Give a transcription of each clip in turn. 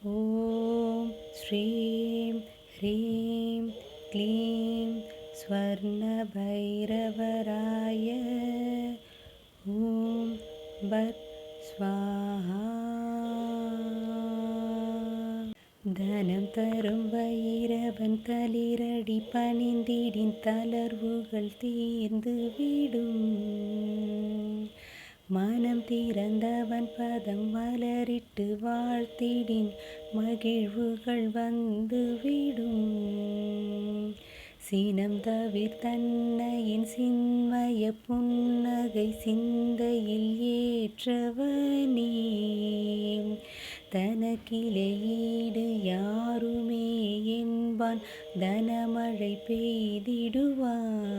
ஓம் ஸ்ரீம் ஹ்ரீம் க்ளீம் ஸ்வர்ணபைரவராய ஓம் பத் ஸ்வாஹா. தனம் தரும் பைரவன் தளிரடி பணிந்திடின் தளர்வுகள் தீர்ந்து விடும். மனம் திறந்தவன் பதம் மலரிட்டு வாழ்த்திடின் மகிழ்வுகள் வந்து விடும். சினம் தவிர் தன்னையின் சின்மய புன்னகை சிந்தையில் ஏற்றவனே. தனக்கிலே ஈடு யாருமே என்பான் தனமழை பெய்திடுவான்.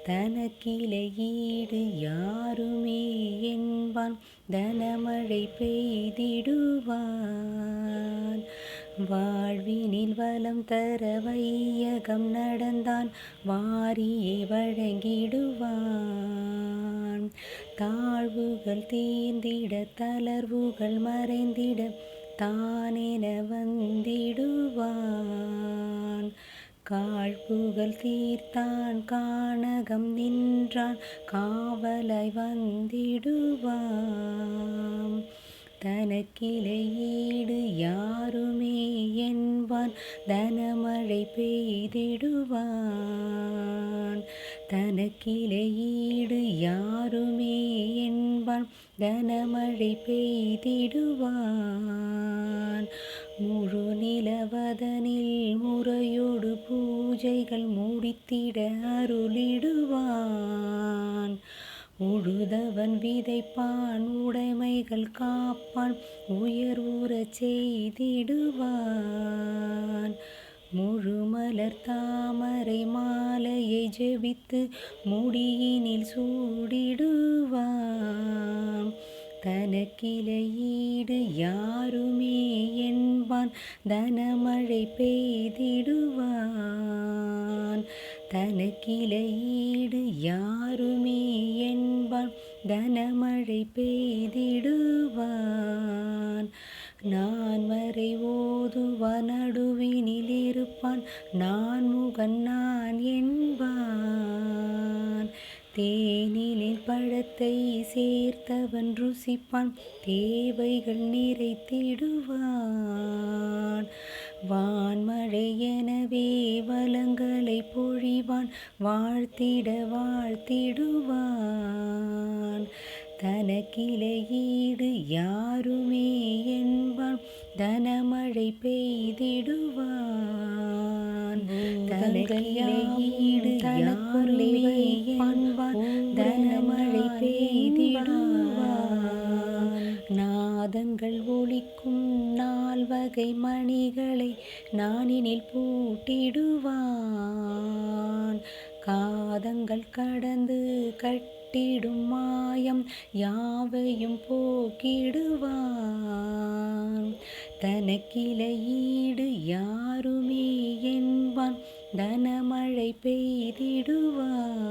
தனக்கிலே ஈடு யாருமே என்பான் தனமழை பெய்திடுவான். வாழ்வினில் வளம் தர வையகம் நடந்தான் வாரியே வழங்கிடுவான். தாழ்வுகள் தீர்ந்திட தளர்வுகள் மறைந்திட தானென வந்திடுவான். காழ்ப்புகள் தீர்த்தான் கானகம் நின்றான் காவலாய் வந்திடுவான். தனக்கிலே ஈடு யாருமே என்பான் தனமழை பெய்திடுவான். தனக்கிலே ஈடு யாருமே என்பான் தனமழை பெய்திடுவான். முழு நிலவதனில் முறையோடு பூஜைகள் முடித்திட அருளிடுவான். உழுதவன் விதைப்பான் உடைமைகள் காப்பான் உயர்வுறச் செய்திடுவான். முழுமலர் தாமரை மாலையை ஜெபித்து முடியினில் சூடிடுவான். தனக்கிலே ஈடு யாருமே என்பான் தனமழை பெய்திடுவான். தனக்கிலே ஈடு யாருமே என்பான் தனமழை பெய்திடுவான். நான் வரை ஓதுவான் நடுவினில் இருப்பான் நான்முகன் நான் என்பான். தேனிலில் பழத்தை சேர்த்தவன் ருசிப்பான் தேவைகள் நிறைத்திடுவான். வான்மழை எனவே வளங்களை பொழிவான் வாழ்த்திட வாழ்த்திடுவான். தனக்கிலே ஈடு யாருமே என்பான் தனமழை பெய்திடுவான். தனக்கிலே ஈடு யாருமே என்பான் தனமழை பெய்திடுவான். நாதங்கள் ஒலிக்கும் நால்வகை மணிகளை நானினில் பூட்டிடுவான். காதங்கள் கடந்து கட்டிடும் மாயம் யாவையும் போக்கிடுவான். தனக்கிலே ஈடு யாருமே என்பான் தனமழை பெய்திடுவான்.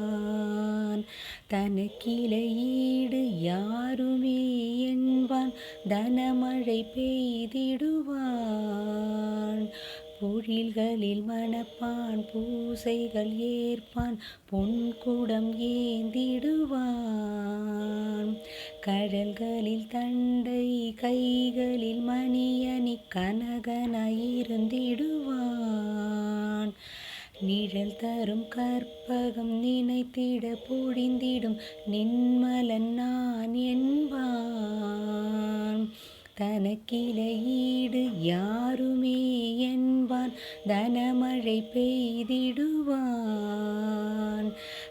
தனக்கிலே ஈடு யாருமே என்பான் தனமழை பெய்திடுவான். பொழில்களில் மணப்பான் பூசைகள் ஏற்பான் பொன்குடம் ஏந்திடுவான். கடல்களில் தண்டை கைகளில் மணியணி கனகனாயிருந்திடுவான். நிழல் தரும் கற்பகம் நினைத்திட பொழிந்திடும் நின்மலன் நான் என்பான். தனக்கிலே ஈடு யாருமே என்பான் தனமழை பெய்திடுவான்.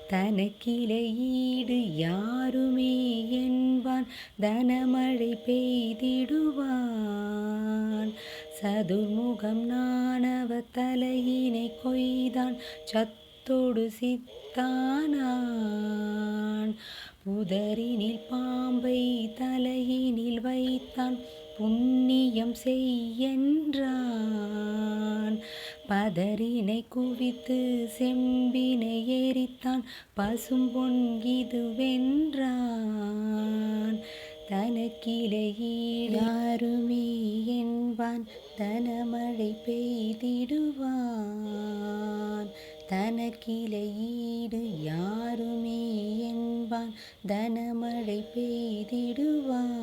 தனக்கிலே ஈடு யாருமே என்பான் தனமழை பெய்திடுவான். சதுர்முகம் நாணவ தலையினை கொய்தான் சத்தொடு சித்தானான். புதரினில் பாம்பை தலையினில் வைத்தான் புண்ணியம் செய்யென்றான். பதரினை குவித்து செம்பினை எரித்தான் பசும்பொன் இதுவென்றான். தனக்கிலே ஈடு யாருமே என்பான் தனமழை பெய்திடுவான். தனக்கிளை ஈடு யாருமே என்பான் தனமழை பெய்திடுவான்.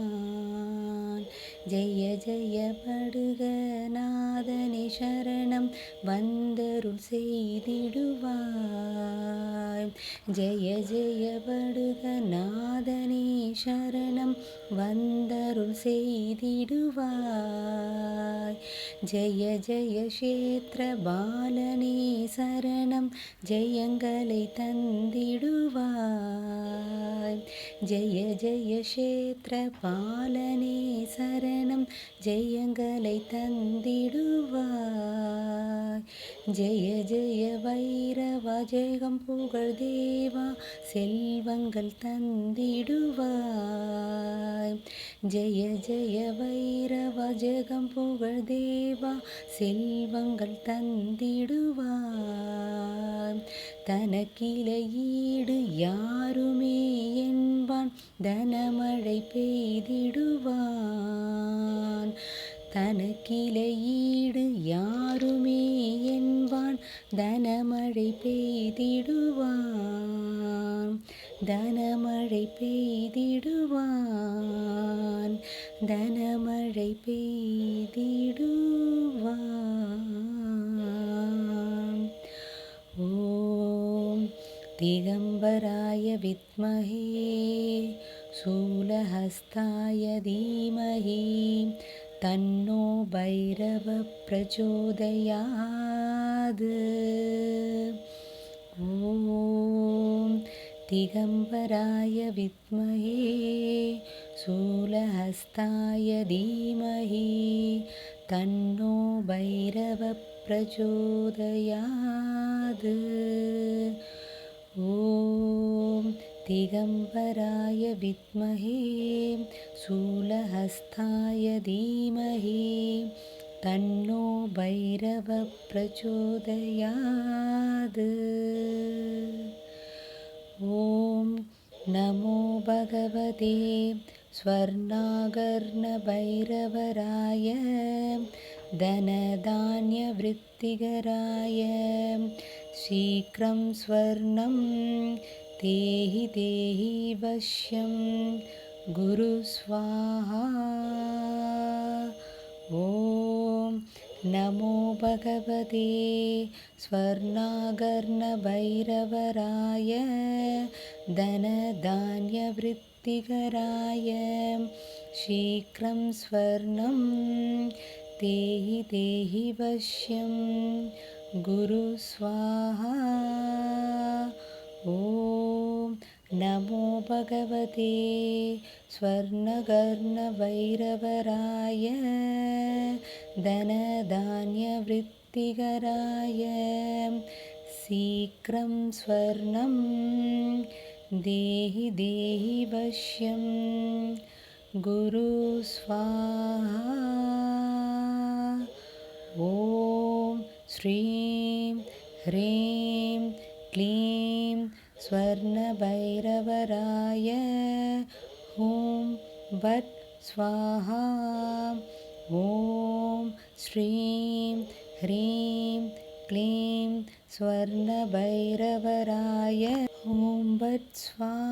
ஜெய ஜெய படுக நாதனே சரணம் வந்தருள் செய்திடுவாய். ஜெய ஜெய படுக நாதனே சரணம் வந்தருள் செய்திடுவாய். ஜெய ஜெய க்ஷேத்திர பாலனே சரணம் ஜெயங்களை தந்திடுவாய். ஜெய ஜெய க்ஷேத்திர பாலனே சரணம் ஜெயங்களை தந்திடுவாய். ஜெய ஜெய வைரவா ஜெயம் புகழ் தேவா செல்வங்கள் தந்திடுவாய். ஜெய ஜெய வைரவா ஜெகம் புகழ் தேவா செல்வங்கள் தந்திடுவாய். தனக்கிளை ஈடு யாருமே என்பான் தனமழை பெய்திடுவான். தனக்கிளை ஈடு யாருமே என்பான் தனமழை பெய்திடுவான். தனமழை பெய்திடுவான். தனமழை பெய்திடுவான். ஓம் திகம்பராய வித்மஹே சூலஹஸ்தாய தீமஹி தன்னோ பைரவ பிரச்சோதயாது. ஓம் திகம்பராய வித்மஹே சூலஹஸ்தாய தீமஹி தன்னோ பைரவ பிரச்சோதயாது. ஓம் திகம்பராய வித்மஹே சூலஹஸ்தாய தீமஹி தன்னோ பைரவ பிரச்சோதயாது. ஓம் நமோ பகவதே ஸ்வர்ணாகர்ண பைரவராய தனதான்ய விருத்திகராய சீக்ரம் ஸ்வர்ணம் தேஹி தேஹி வஷ்யம் குரு ஸ்வாஹா. ஓம் நமோ பகவதே ஸ்வர்ணாகர்ண பைரவராய தனதான்ய விருத்திகராய சீக்ரம் ஸ்வர்ணம் தேஹி தேஹி வஷ்யம் குரு ஸ்வாஹா. ஓம் நமோ பகவதே ஸ்வர்ணகர்ண பைரவராய தனதான்ய விருத்திகராய சீக்ரம் ஸ்வர்ணம் தேஹி தேஹி வஷ்யம் குரு ஸ்வாஹா. ஓம் ஸ்ரீம் ஹ்ரீம் க்ளீம் ஸ்வர்ணபைரவராய ஓம் பட் ஸ்வாஹா. ஓம் ஸ்ரீம் ஹ்ரீம் க்ளீம் ஸ்வர்ணபைரவராய ஓம் பட் ஸ்வாஹா.